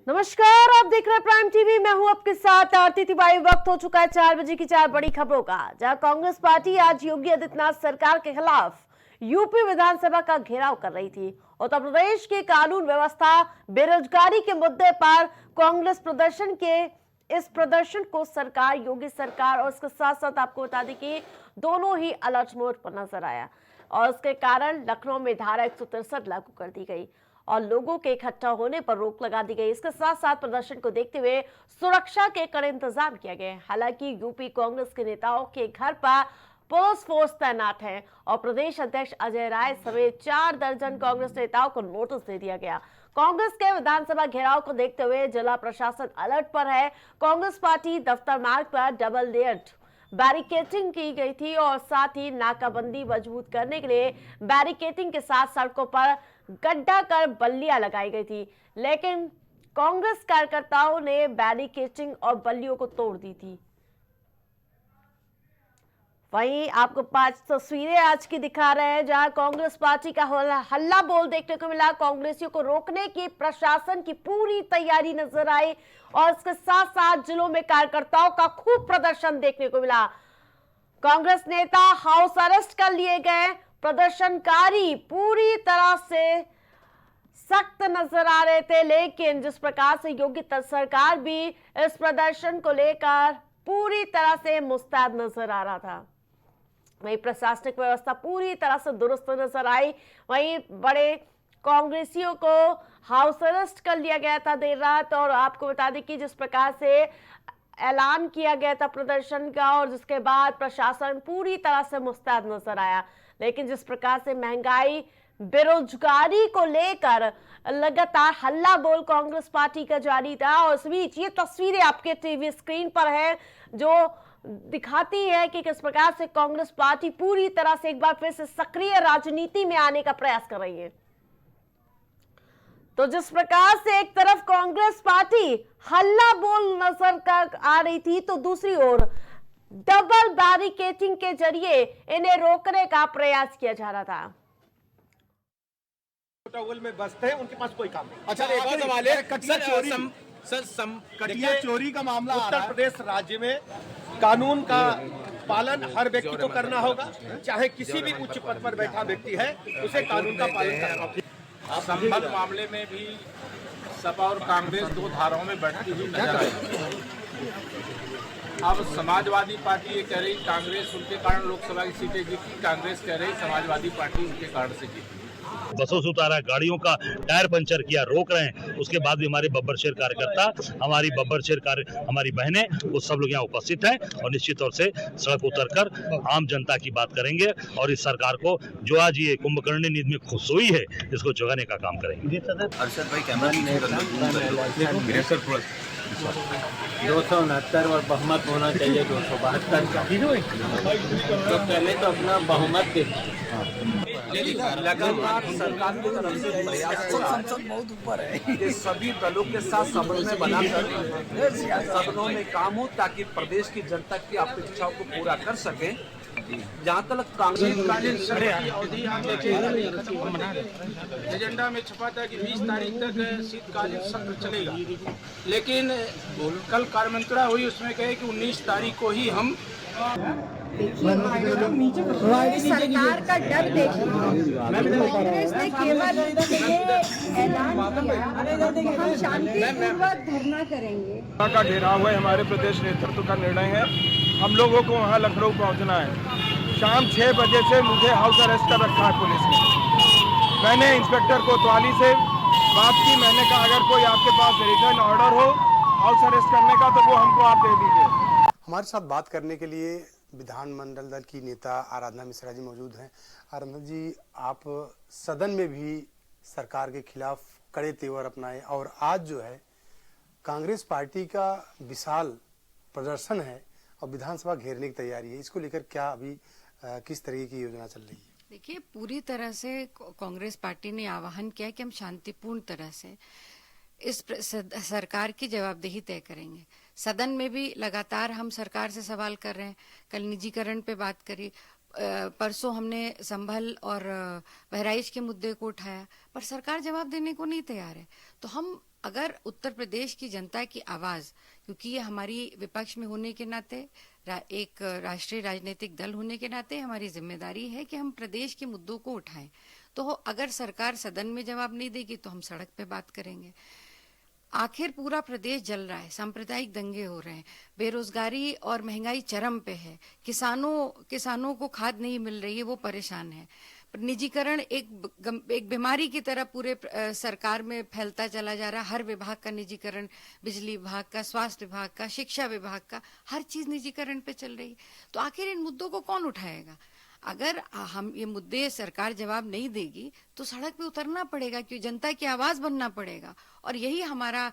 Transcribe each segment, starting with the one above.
नमस्कार, आप देख रहे हैं प्राइम टीवी। मैं हूं आपके साथ आरती तिवारी। वक्त हो चुका है 4 बजे की 4 बड़ी खबरों का, जहां कांग्रेस पार्टी आज योगी आदित्यनाथ सरकार के खिलाफ यूपी विधानसभा का घेराव कर रही थी। उत्तर प्रदेश की कानून व्यवस्था, बेरोजगारी के मुद्दे पर कांग्रेस इस प्रदर्शन को सरकार, योगी सरकार और उसके साथ साथ आपको बता दें कि दोनों ही अलर्ट मोड पर नजर आया और उसके कारण लखनऊ में धारा 163 लागू कर दी गई और लोगों के इकट्ठा होने पर रोक लगा दी गई। इसके साथ साथ प्रदर्शन को देखते हुए सुरक्षा के कड़े इंतजाम किए गए। हालांकि यूपी कांग्रेस के नेताओं के घर पर पुलिस फोर्स तैनात है और प्रदेश अध्यक्ष अजय राय समेत 4 दर्जन कांग्रेस नेताओं को नोटिस दे दिया गया। कांग्रेस के विधानसभा घेराव को देखते हुए जिला प्रशासन अलर्ट पर है। कांग्रेस पार्टी दफ्तर मार्ग पर डबल लेयर्ड बैरिकेडिंग की गई थी और साथ ही नाकाबंदी मजबूत करने के लिए बैरिकेडिंग के साथ सड़कों पर गड्ढा कर बल्लियां लगाई गई थी, लेकिन कांग्रेस कार्यकर्ताओं ने बैरिकेडिंग और बल्लियों को तोड़ दी थी। वहीं आपको 5 तस्वीरें आज की दिखा रहे हैं, जहां कांग्रेस पार्टी का हल्ला बोल देखने को मिला। कांग्रेसियों को रोकने की प्रशासन की पूरी तैयारी नजर आई और इसके साथ साथ जिलों में कार्यकर्ताओं का खूब प्रदर्शन देखने को मिला। कांग्रेस नेता हाउस अरेस्ट कर लिए गए। प्रदर्शनकारी पूरी तरह से सख्त नजर आ रहे थे, लेकिन जिस प्रकार से योगी सरकार भी इस प्रदर्शन को लेकर पूरी तरह से मुस्तैद नजर आ रहा था। वहीं प्रशासनिक व्यवस्था पूरी तरह से दुरुस्त नजर आई। वहीं बड़े कांग्रेसियों को हाउस अरेस्ट कर लिया गया था देर रात और आपको बता दें कि जिस प्रकार से ऐलान किया गया था प्रदर्शन का और जिसके बाद प्रशासन पूरी तरह से मुस्तैद नजर आया, लेकिन जिस प्रकार से महंगाई, बेरोजगारी को लेकर लगातार हल्ला बोल कांग्रेस पार्टी का जारी था। और इस बीच ये तस्वीरें आपके टीवी स्क्रीन पर है जो दिखाती है कि किस प्रकार से कांग्रेस पार्टी पूरी तरह से एक बार फिर से सक्रिय राजनीति में आने का प्रयास कर रही है। तो जिस प्रकार से एक तरफ कांग्रेस पार्टी हल्ला बोल नजर कर आ रही थी, तो दूसरी ओर डबल बैरिकेडिंग के जरिए इन्हें रोकने का प्रयास किया जा रहा था। टॉवल में बसते हैं, उनके पास कोई काम नहीं। अच्छा, एक और सवाल है, कटिया चोरी का मामला उत्तर प्रदेश राज्य में कानून का पालन हर व्यक्ति को करना होगा, चाहे किसी भी उच्च पद पर बैठा व्यक्ति है, उसे कानून का पालन करना होगा। संभल मामले में भी सपा और कांग्रेस 2 धाराओं में बैठती हुई नजर आई। अब समाजवादी पार्टी ये कह रही कांग्रेस उनके कारण लोकसभा की सीटें जीती, कांग्रेस कह रही समाजवादी पार्टी उनके कारण से जीती। बसों से उतारा, गाड़ियों का टायर पंचर किया, रोक रहे हैं। उसके बाद भी हमारे बब्बर शेर कार्यकर्ता, हमारी बहनें, वो सब लोग यहाँ उपस्थित हैं और निश्चित तौर से सड़क उतरकर आम जनता की बात करेंगे और इस सरकार को जो आज ये कुंभकर्णी नींद में खुश हुई है, इसको जगाने का काम करेंगे। अरशद भाई कैमरा 269 और बहुमत होना चाहिए 272 का। तो पहले तो अपना बहुमत दे। लगातार सरकार की तरफ से प्रयास बहुत ऊपर है कि सभी दलों के साथ समन्वय बनाकर सदनों में काम हो ताकि प्रदेश की जनता की अपेक्षाओं को पूरा कर सके। जहाँ तक कांग्रेस एजेंडा में छपा था कि 20 तारीख तक शीतकालीन सत्र चलेगा, लेकिन कल कार्यमंत्रणा हुई, उसमें कहे कि 19 तारीख को ही हम सरकार का डर देखिए। कांग्रेस ने केवल ऐलान किया हम शांतिपूर्वक धरना करेंगे। का घेराव हुआ है, हमारे प्रदेश नेतृत्व का निर्णय है। हम लोगों को वहाँ लखनऊ पहुँचना है। शाम 6 बजे से मुझे हाउस अरेस्ट कर रखा है पुलिस ने। मैंने इंस्पेक्टर कोतवाली से बात की, मैंने कहा अगर कोई आपके पास रिटर्न ऑर्डर हो हाउस अरेस्ट करने का तो वो हमको आप दे दीजिए। हमारे साथ बात करने के लिए विधानमंडल दल की नेता आराधना मिश्रा जी मौजूद हैं। आराधना जी, आप सदन में भी सरकार के खिलाफ कड़े तेवर अपनाए और आज जो है कांग्रेस पार्टी का विशाल प्रदर्शन है और विधानसभा घेरने की तैयारी है, इसको लेकर क्या अभी किस तरह की योजना चल रही है? देखिए, पूरी तरह से कांग्रेस पार्टी ने आह्वान किया कि हम शांतिपूर्ण तरह से इस सरकार की जवाबदेही तय करेंगे। सदन में भी लगातार हम सरकार से सवाल कर रहे हैं। कल निजीकरण पे बात करी, परसों हमने संभल और बहराइच के मुद्दे को उठाया, पर सरकार जवाब देने को नहीं तैयार है। तो हम अगर उत्तर प्रदेश की जनता की आवाज, क्योंकि ये हमारी विपक्ष में होने के नाते, एक राष्ट्रीय राजनीतिक दल होने के नाते हमारी जिम्मेदारी है कि हम प्रदेश के मुद्दों को उठाएं। तो अगर सरकार सदन में जवाब नहीं देगी तो हम सड़क पे बात करेंगे। आखिर पूरा प्रदेश जल रहा है, सांप्रदायिक दंगे हो रहे हैं, बेरोजगारी और महंगाई चरम पे है, किसानों को खाद नहीं मिल रही है, वो परेशान है। निजीकरण एक बीमारी की तरह पूरे सरकार में फैलता चला जा रहा है। हर विभाग का निजीकरण, बिजली विभाग का, स्वास्थ्य विभाग का, शिक्षा विभाग का, हर चीज निजीकरण पे चल रही है। तो आखिर इन मुद्दों को कौन उठाएगा? अगर हम ये मुद्दे सरकार जवाब नहीं देगी तो सड़क पे उतरना पड़ेगा, क्योंकि जनता की आवाज बनना पड़ेगा, और यही हमारा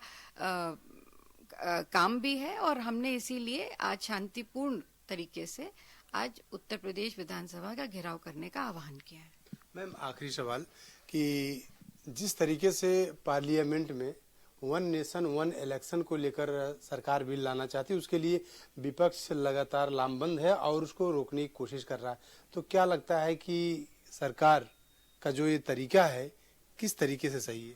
काम भी है। और हमने इसीलिए आज शांतिपूर्ण तरीके से आज उत्तर प्रदेश विधानसभा का घेराव करने का आह्वान किया है। मैम, आखिरी सवाल कि जिस तरीके से पार्लियामेंट में वन नेशन वन इलेक्शन को लेकर सरकार बिल लाना चाहती है, उसके लिए विपक्ष लगातार लामबंद है और उसको रोकने की कोशिश कर रहा है, तो क्या लगता है कि सरकार का जो ये तरीका है किस तरीके से सही है?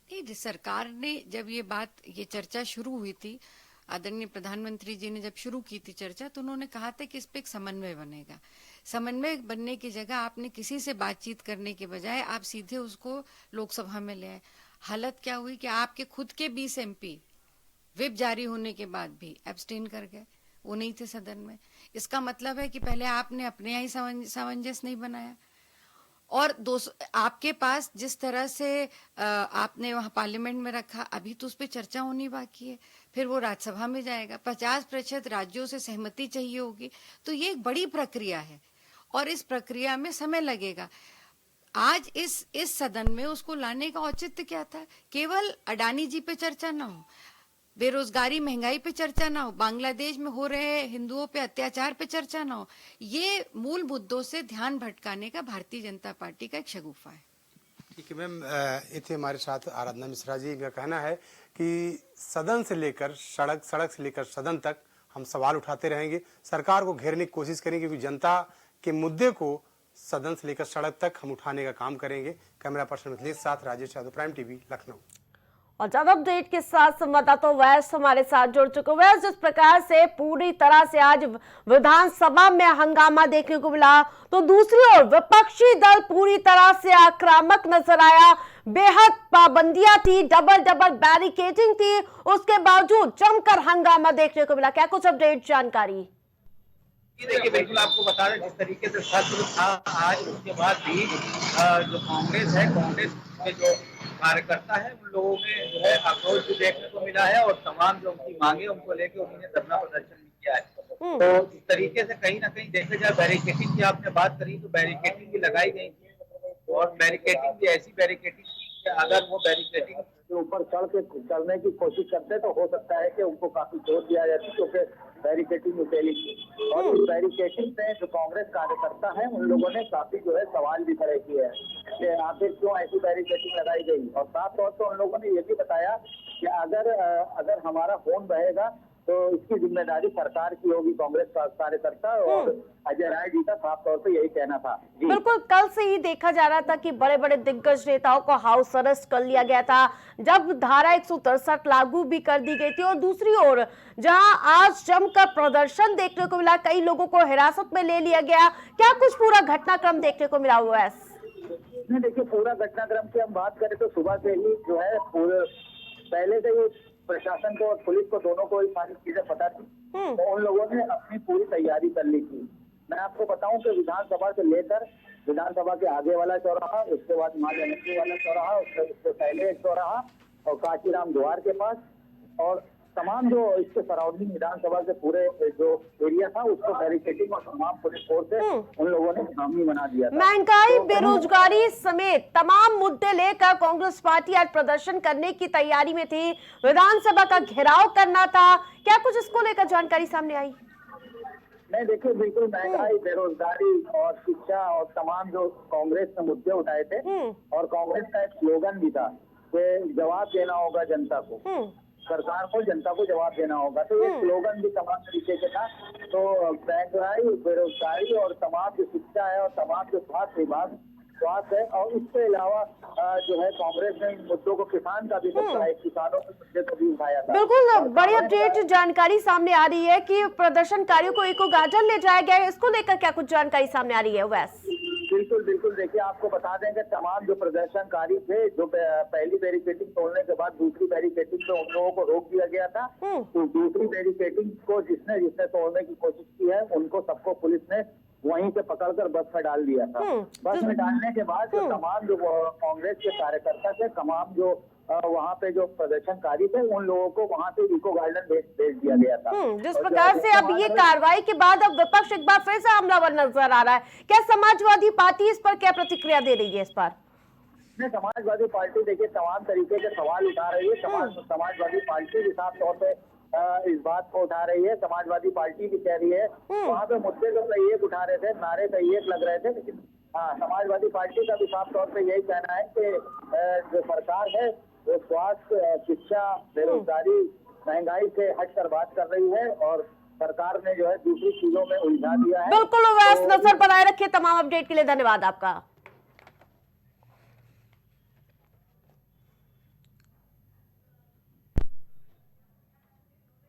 नहीं, सरकार ने जब ये चर्चा शुरू हुई थी, आदरणीय प्रधानमंत्री जी ने जब शुरू की थी चर्चा, तो उन्होंने कहा था कि इस पे एक समन्वय बनेगा। समन्वय बनने की जगह आपने किसी से बातचीत करने के बजाय आप सीधे उसको लोकसभा में ले आए। हालत क्या हुई कि आपके खुद के 20 MP व्हिप जारी होने के बाद भी एब्सटेन कर गए, वो नहीं थे सदन में। इसका मतलब है कि पहले आपने अपने यहाँ ही सामंजस्य नहीं बनाया, और आपके पास जिस तरह से आपने वहां पार्लियामेंट में रखा, अभी तो उस पर चर्चा होनी बाकी है, फिर वो राज्यसभा में जाएगा, 50% राज्यों से सहमति चाहिए होगी। तो ये एक बड़ी प्रक्रिया है और इस प्रक्रिया में समय लगेगा। आज इस सदन में उसको लाने का औचित्य क्या था? केवल अडानी जी पे चर्चा ना हो, बेरोजगारी महंगाई पे चर्चा ना हो, बांग्लादेश में हो रहे हिंदुओं पे अत्याचार पे चर्चा ना हो, ये मूल मुद्दों से ध्यान भटकाने का भारतीय जनता पार्टी का एक शगुफा है। ठीक है मैम, ये थे हमारे साथ आराधना मिश्रा जी। इनका कहना है कि सदन से लेकर सड़क से लेकर सदन तक हम सवाल उठाते रहेंगे, सरकार को घेरने की कोशिश करेंगे, क्योंकि जनता के मुद्दे को सदन से लेकर सड़क तक हम उठाने का काम करेंगे। कैमरा पर्सन मिथिलेश के साथ राजेश यादव, प्राइम टीवी, लखनऊ। और ज्यादा अपडेट के साथ संवाददाता वैस हमारे साथ जुड़ चुके। वैस, जिस प्रकार से पूरी तरह से आज विधानसभा में हंगामा देखने को मिला, तो दूसरी ओर विपक्षी दल पूरी तरह से आक्रामक नजर आया। बेहद पाबंदियां थी, डबल बैरिकेडिंग थी, उसके बावजूद जमकर हंगामा देखने को मिला। क्या कुछ अपडेट जानकारी? देखिए, बिल्कुल आपको बता दें, जिस तरीके से सत्र था आज, उसके बाद भी जो कांग्रेस है, कांग्रेस के जो कार्यकर्ता है, उन लोगों में जो है आक्रोश भी देखने को मिला है, और तमाम जो उनकी मांगे उनको लेकर उन्होंने धरना प्रदर्शन भी किया है। तो इस तरीके से कहीं ना कहीं देखा जाए, बैरिकेडिंग की आपने बात करी, तो बैरिकेडिंग भी लगाई गई थी, और बैरिकेडिंग भी ऐसी बैरिकेडिंग कि अगर वो बैरिकेडिंग के ऊपर चढ़ने की कोशिश करते तो हो सकता है कि उनको काफी जोर दिया जाती, क्योंकि बैरिकेडिंग उठेली थी। और इस बैरिकेडिंग पे जो कांग्रेस कार्यकर्ता है, उन लोगों ने काफी जो है सवाल भी खड़े किए हैं कि आखिर क्यों ऐसी बैरिकेडिंग लगाई गई। और साफ तौर पर उन लोगों ने ये भी बताया कि अगर हमारा खून बहेगा तो इसकी जिम्मेदारी सरकार की होगी, कांग्रेस कार्यकर्ता और अजय राय जी का साफ तौर पे यही कहना था। बिल्कुल, कल से ही देखा जा रहा था कि बड़े बड़े दिग्गज नेताओं को हाउस अरेस्ट कर लिया गया था, जब धारा 163 लागू भी कर दी गई थी। और दूसरी ओर जहां आज जमकर प्रदर्शन देखने को मिला, कई लोगों को हिरासत में ले लिया गया। क्या कुछ पूरा घटनाक्रम देखने को मिला हुआ है? नहीं, देखिए, पूरा घटनाक्रम की हम बात करें तो सुबह से ही जो है पहले से ही प्रशासन को और पुलिस को, दोनों को सारी चीजें पता थी, तो उन लोगों ने अपनी पूरी तैयारी कर ली थी। मैं आपको बताऊं कि विधानसभा से लेकर विधानसभा के आगे वाला चौराहा, उसके बाद मां जानकी वाला चौराहा, उससे पहले एक चौराहा और काशीराम द्वार के पास, और तमाम जो इसके सराउंडिंग विधानसभा के पूरे जो एरिया था, उसको बैरिकेडिंग और तमाम पुलिस फोर्स से उन लोगों ने नामी बना दिया था। महंगाई, बेरोजगारी समेत तमाम मुद्दे लेकर कांग्रेस पार्टी आज प्रदर्शन करने की तैयारी में थी, विधानसभा का घेराव करना था। क्या कुछ इसको लेकर जानकारी सामने आई? नहीं, देखिए, बिल्कुल महंगाई, बेरोजगारी और शिक्षा और तमाम जो कांग्रेस ने मुद्दे उठाए थे, और कांग्रेस का एक स्लोगन भी था कि जवाब देना होगा जनता को, सरकार को, जनता को जवाब देना होगा। तो ये स्लोगन भी तमाम तरीके के था। तो महंगाई, बेरोजगारी और तमाम जो शिक्षा है और तमाम जो स्वास्थ्य विभाग विश्वास है। और इसके अलावा जो है कांग्रेस ने इन मुद्दों को किसान का भी मुद्दा है, किसानों के मुद्दे को भी उठाया था। बिल्कुल बड़ी अपडेट जानकारी सामने आ रही है कि प्रदर्शनकारियों को इको गार्डन ले जाया गया है, इसको लेकर क्या कुछ जानकारी सामने आ रही है वैस? बिल्कुल बिल्कुल, देखिए आपको बता दें कि तमाम जो प्रदर्शनकारी थे, जो पहली बैरिकेडिंग तोड़ने के बाद दूसरी बैरिकेडिंग पे उन लोगों को रोक दिया गया था। तो दूसरी बैरिकेडिंग को जिसने जिसने तोड़ने की कोशिश की है, उनको सबको पुलिस ने वहीं से पकड़कर बस में डाल दिया था। बस में डालने के बाद जो तमाम जो कांग्रेस के कार्यकर्ता थे, तमाम जो वहाँ पे जो प्रदर्शनकारी थे, उन लोगों को वहाँ से इको गार्डन भेज दिया गया था। जिस प्रकार से अब ये कार्रवाई के बाद अब विपक्ष एक बार फिर से हमलावर नजर आ रहा है, क्या समाजवादी पार्टी इस पर क्या प्रतिक्रिया दे रही है? इस पर समाजवादी पार्टी देखिए तमाम तरीके के सवाल उठा रही है। समाजवादी पार्टी भी साफ तौर पे इस बात को उठा रही है। समाजवादी पार्टी भी कह रही है, वहाँ पे मुद्दे तो कई एक उठा रहे थे, नारे कई एक लग रहे थे, लेकिन हाँ, समाजवादी पार्टी का भी साफ तौर पे यही कहना है कि जो सरकार है वो स्वास्थ्य, शिक्षा, बेरोजगारी, महंगाई से हटकर बात कर रही है और सरकार ने जो है दूसरी चीजों में उलझा दिया है। बिल्कुल वैस, नजर बनाए रखिए। तमाम अपडेट के लिए धन्यवाद आपका।